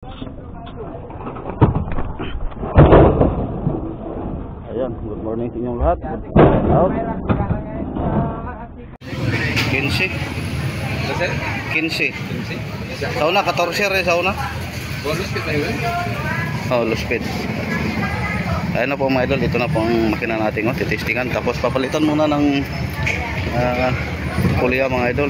Ayan, good morning sa inyong lahat. Out. 15. 15. Sauna 14 rin sauna. Oh, luspit. Ayan na po mga idol, ito na po ang makina natin, titestingan. Tapos papalitan muna ng kulya mga idol.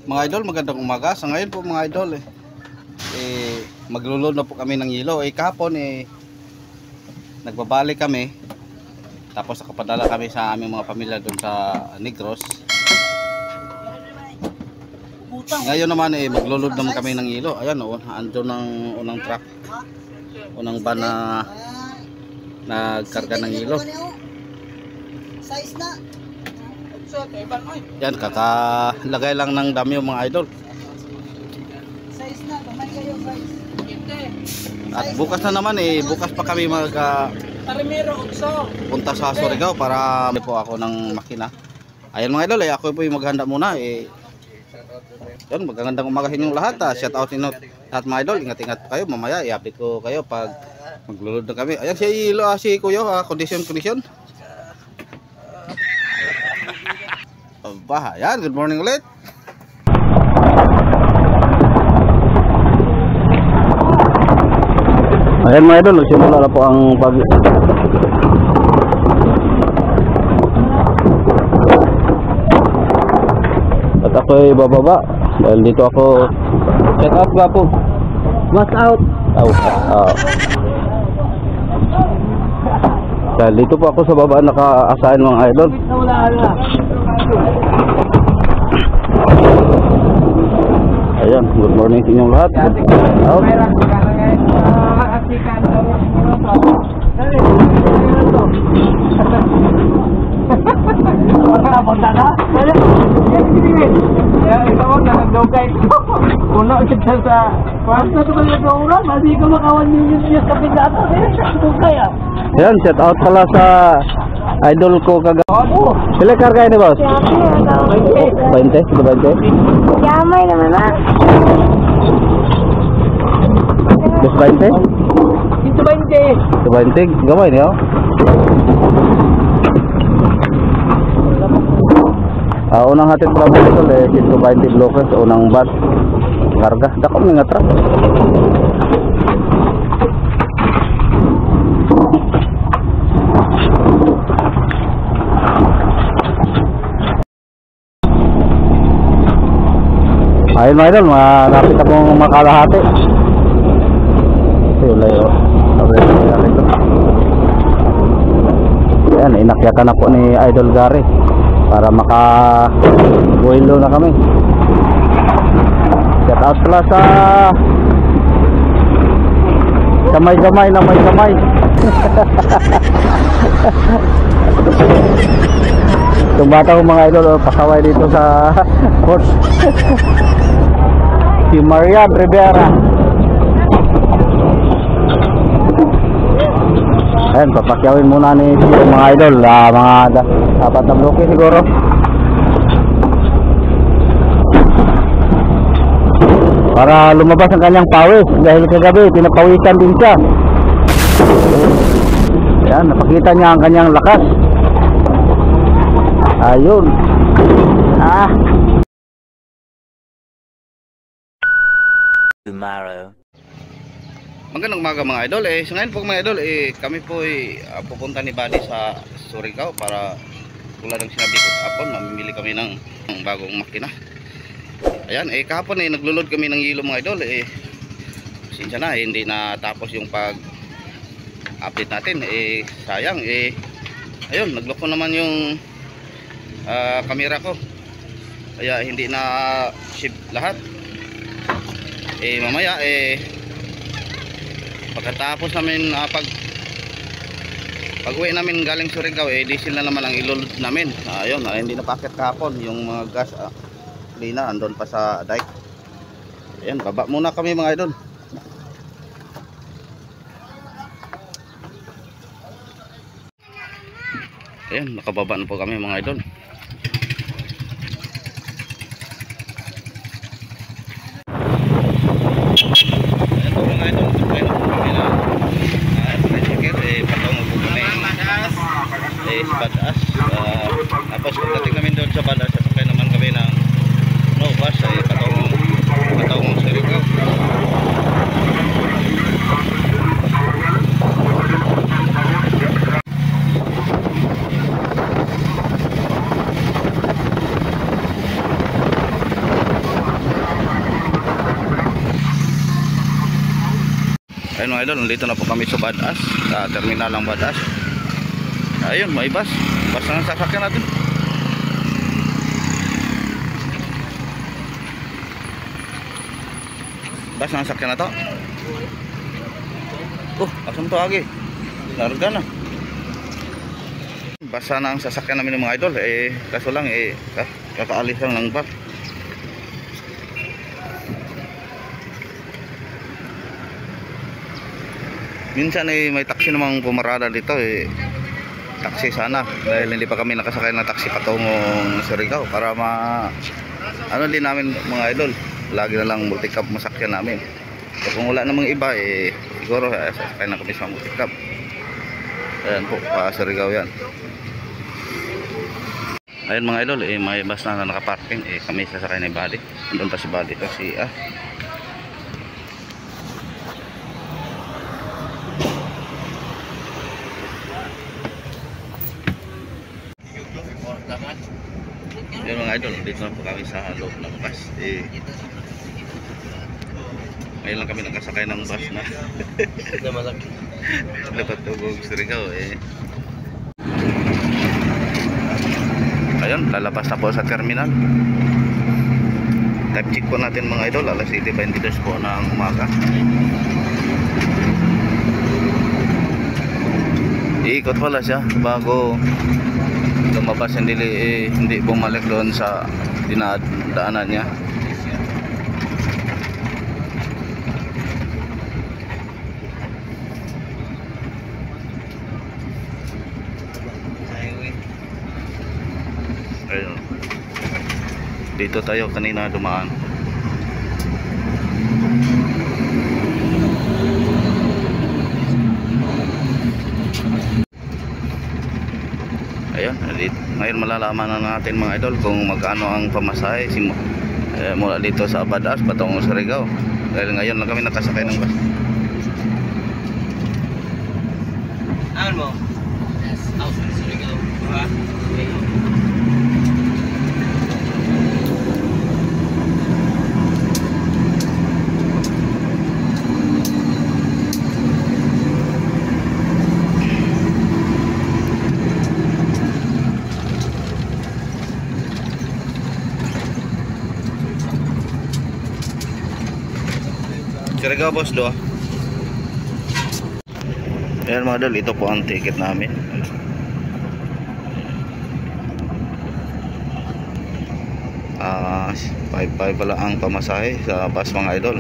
Mga idol, magandang umaga. Sa ngayon po mga idol, maglulod na po kami ng yelo. Kahapon nagbabalik kami. Tapos nakapadala kami sa aming mga pamilya doon sa Negros. Ngayon naman maglulod naman kami ng yelo. Ayan andun ng unang truck. Unang van na nagkarga ng yelo. Size na. Yan, kakalagay lang ng dami yung mga idol. Size na, kamay kayo size. At bukas na naman bukas pa kami punta sa Surigao para may po ako ng makina. Ayan mga idol, ako po yung maghanda muna. Yan, magandang umaga sa inyong lahat. Shout out inyo lahat mga idol. Ingat-ingat kayo, mamaya i-update ko kayo pag maglulod na kami. Ayan si Kuya, condition. Yan, good morning ulit. Ayan mga idol, nagsimula na po ang pag at ako'y bababa dahil dito ako check out ba po. What's out? Dahil dito po ako sa baba naka-assign mga idol. Ayan, good morning sa inyong lahat. Out. Ayan, shout out pala sa idol ko kagawa. Sila karga ini boss? 20? Sila 20? Gamay naman na. Boss 20? Ito 20. 20? Gamay niyo? Unang hatid pala po ito 120 blockers sa unang bus. Karga. Dako mga truck. Ayun mga idol, malapit na pong makalahati. Ito yung layo. Ayan, inakyakan na po ni Idol Gary para maka-buhilo na kami. Shout out pala sa gamay na may gamay. Itong bata kong mga idol, pasaway dito sa course. Si Marian Rivera. Ayan, papakyawin muna ni mga idol, mga dapat na bloke siguro. Para lumabas ang kanyang pawis dahil kagabi pinapawisan din siya. Ayan, napakita niya ang kanyang lakas. Ayun. Tomorrow. Magandang umaga mga idol. So ngayon po mga idol, kami po pupunta ni Buddy sa Surigao para tulad ng sinabi ko kahapon, mamimili kami ng bagong makina. Ayan, kahapon naglulod kami ng yelo mga idol. Sinsya na, hindi natapos yung pag-update natin. Sayang, ayun, nagloko naman yung camera ko. Kaya hindi na shift lahat. Mamaya pagkatapos namin pag-uwi namin galing Surigao, diesel na naman ang ilulod namin. Ayun, hindi na packet kahapon yung mga gas. Lina andon pa sa dike. Ayan, baba muna kami mga idol. Ayan, nakababa na po kami mga idol. Ayan po mga idol, sabay na po kami na tricycle, patungo po kami sa Badaas. Tapos pagdating namin doon sa Badaas, sasakay naman kami ng bus patungong Surigao. Ayun mga idol, nandito na po kami sa Badaas, sa terminal ng Badaas. Ayun, may bus na ang sasakyan natin. Bus na ang sasakyan na to. Asam to agi, larga na. Bus na ang sasakyan namin ng mga idol, kaso lang kakaalis lang ng bus. Minsan may taxi namang pumarada dito taxi sana dahil hindi pa kami nakasakay ng taxi patungong Surigao para ano din namin mga idol, lagi na lang multicab masakyan namin. So kung wala namang iba siguro sasakay na kami sa multicab. Ayan po, pa Surigao yan. Ayun mga idol, may bus na nakaparking, kami sasakay na Buddy. Andun pa si Buddy kasi Yan mga idol, dito na po kami sa loob ng bus. Ngayon lang kami nakasakay ng bus na dapat tugong Surigao Ayun, lalabas na po sa terminal. Type check po natin mga idol, alas 7:22 po ng umaga. Iikot pala siya bago lumabas, hindi bumalik doon sa dinadaanan niya. Ayun. Dito tayo kanina dumaan. Ayun, ngayon malalaman na natin mga idol kung magkano ang pamasahe mula dito sa Badaas patungong Surigao. Dahil ngayon lang kami nakasakay ng bus. Ano mo? Out sa Surigao. Surigao boss do. Ayan mga idol, ito po ang ticket namin. 5.5 pala ang pamasahe sa bus mga idol.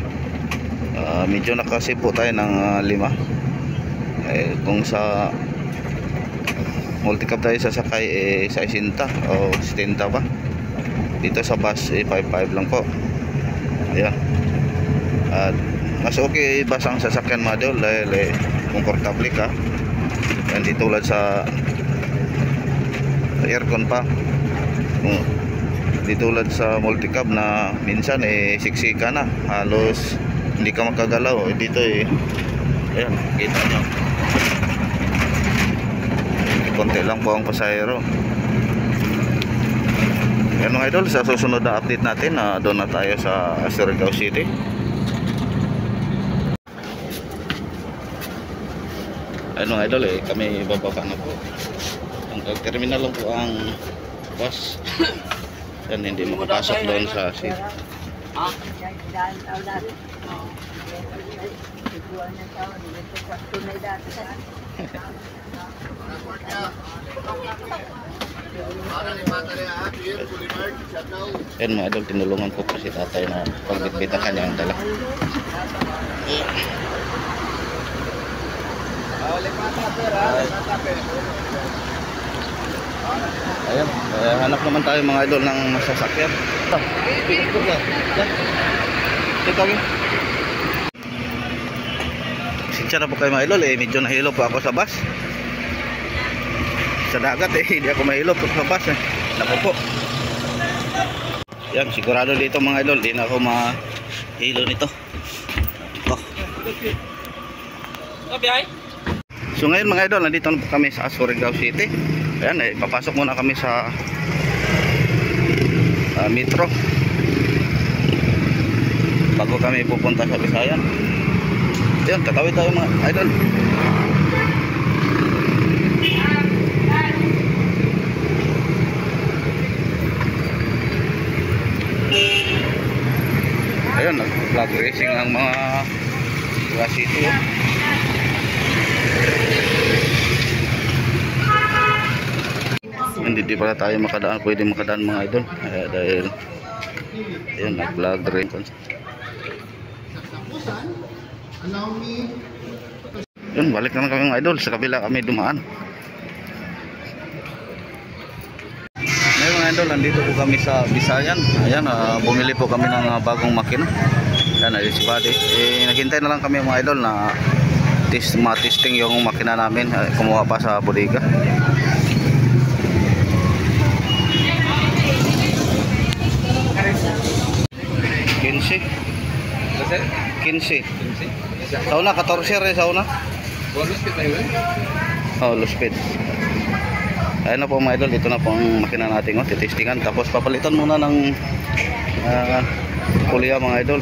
Medyo nakasip po tayo ng 5. Kung sa multicab tayo sasakay 60 o 70 ba. Dito sa bus 5.5 lang po. Ayan. At mas okay bus ang sasakyan mga idol dahil komportable ka. Hindi tulad sa aircon pa. Hindi tulad sa multicab na minsan siksika na, halos hindi ka makagalaw. Dito ayan, kita nyo, konti lang po ang pasahero. Ayan mga idol, sa susunod na update natin doon na tayo sa Surigao City. Ayun mga idol, kami bababa na po. Ang terminal lang po ang bus. Yan, hindi makapasok doon sa city. Yan mga idol, tinulungan ko po si tatay na pagbitbita kanya ang dala. Ayan, hanap naman tayo mga idol ng masasakyan. Ito kami. Sinsya na po kayo mga idol, medyo nahilo po ako sa bus. Sa dagat hindi ako mahilo po sa bus Naku po. Yan, sigurado dito mga idol, di na ako mahilo nito. Oh. So ngayon mga idol, nandito na po kami sa Surigao City. Ayan, papasok muna kami sa metro bago kami pupunta sa Bisayan. Ayan, tatawid tayo mga idol. Ayan, nag-flag racing ang mga City. Hindi pala tayo makadaan, pwede makadaan mga idol dahil ayun, nag-flag racing. Yun, balik naman kami mga idol, sa kabila kami dumaan. Ngayon mga idol, nandito po kami sa Bisayan. Ayan, bumili po kami ng bagong makina. Ayan, si Buddy. Naghintay na lang kami mga idol na ma-testing yung makina namin. Kumuha pa sa bodega. Kinsi. Sa una, 14 rin sa una. Oh, luspid. Ayun na po mga idol, dito na po ang makina natin, titestingan. Tapos papalitan muna ng kulya mga idol.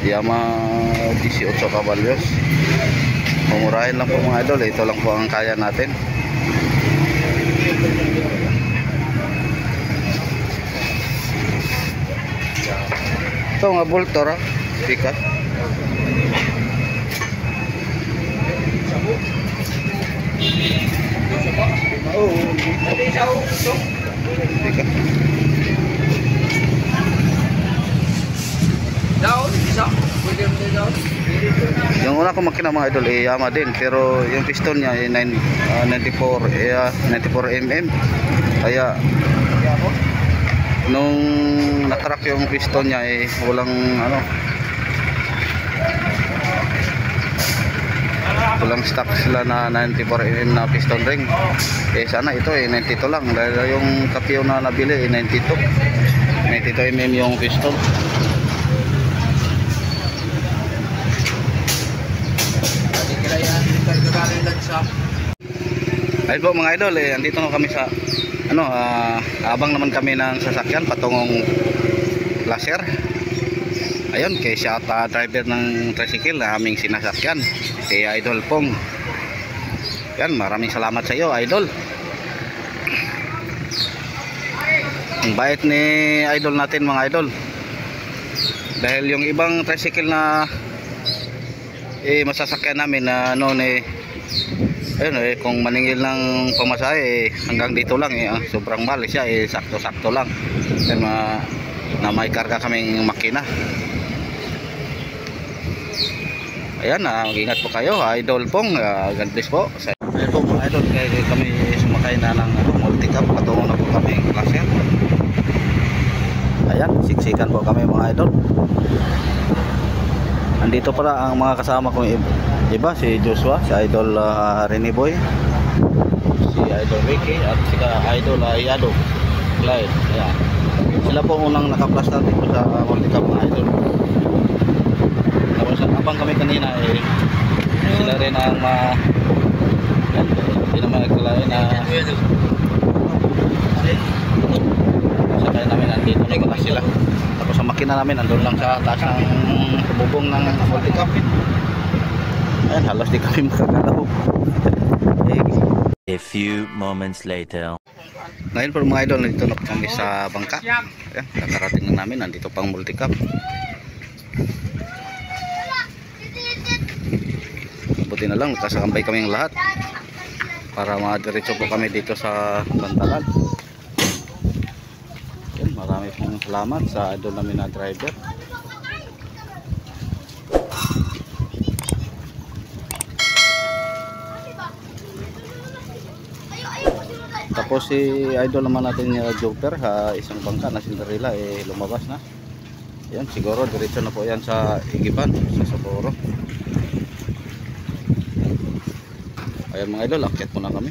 Yamaha 18 caballos. Mumurahin lang po mga idol, ito lang po ang kaya natin. Ito nga Voltor Pika. Pika. Yung una ko makina mga idol Yamaha din, pero yung piston niya 94 mm. Kaya nung natrack yung piston niya walang walang stock sila na 94 mm na piston ring. Sana ito 92 lang, dahil yung kapyo na nabili 92 mm yung piston. Ayun po mga idol, andito na kami sa abang naman kami ng sasakyan patungong Placer. Ayun, kay siya driver ng tricycle na aming sinasakyan, kay Idol Pong. Yan, maraming salamat sa iyo idol. Ang bait ni idol natin mga idol, dahil yung ibang tricycle na masasakyan namin na ayun, kung maningil ng pamasahe hanggang dito lang sobrang mahal siya, sakto-sakto lang. Na may karga kaming makina. Ayan, mag-ingat po kayo Idol Pong. God bless po. Ayun po mga idol, kami sumakay na ng multi-cab, patungo na po kami Placer. Ayan, siksikan po kami mga idol. Andito pala ang mga kasama kong iba, si Joshua, si Idol Rene Boy, si Idol Ricky, at si Idol Yado Clyde. Ayan. Sila po unang naka-plaster dito sa multi-cab mga idol. Tapos abang kami kanina sila rin ang hindi na magkalain na sakay namin, nandito na sila. Tapos ang makina namin nandun lang sa taas ng bubong ng multi-cab. Ayan, halos di kami makagalaw. A few moments later. Ngayon po mga idol, nandito na kami sa bangka. Ayan, nakarating na namin, nandito pang multi-cab. Buti na lang, nakasakambay kaming lahat para madiretso po kami dito sa Bantalan. Ayan, marami pong salamat sa idol namin na driver. Tapos si idol naman natin yung Joker, isang bangka na Cinderella lumabas na. Yan, siguro diretso na po yan sa Igiban, sa Socorro. Ayan mga idol, akyat muna kami.